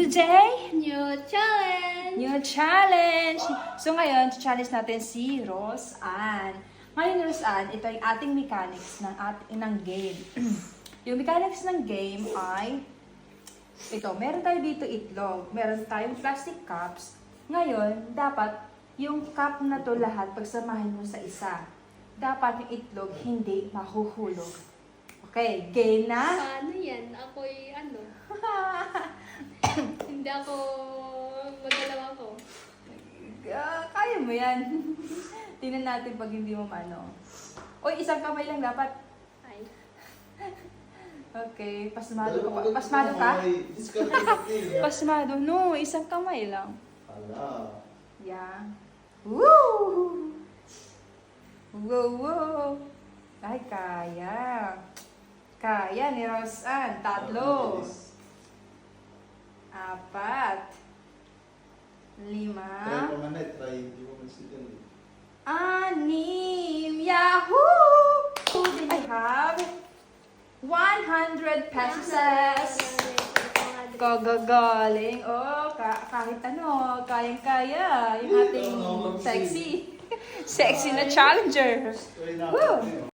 today? New challenge! New challenge! So ngayon, challenge natin si Rose Ann. Ngayon, Rose Ann, ito yung ating mechanics ng game. Yung mechanics ng game ay, ito, meron tayo dito itlog, meron tayong plastic cups. Ngayon, dapat yung cup na to lahat, pagsamahin mo sa isa. Dapat yung itlog hindi mahuhulog. Okay, game na? Paano yan? Ako'y ano? Hindi ako magalaw ako. Kaya mo yan. Tingnan natin pag hindi mo maano. Uy, isang kamay lang dapat. Ay. Okay, pasmado ka pa. Pasmado ka? Pasmado. No, isang kamay lang. Ala. Yeah. Woo! Wow, wow. Ay, kaya. Kaya ni Rose Ann. 3. 4. 5. Try pa man eh, try. Hindi mo man 6. Yahoo! I have 100 pesos. Kagagaling. Oh, kahit ano, kayang-kaya. Yung ating sexy. Sexy na challenger. Try na. Woo!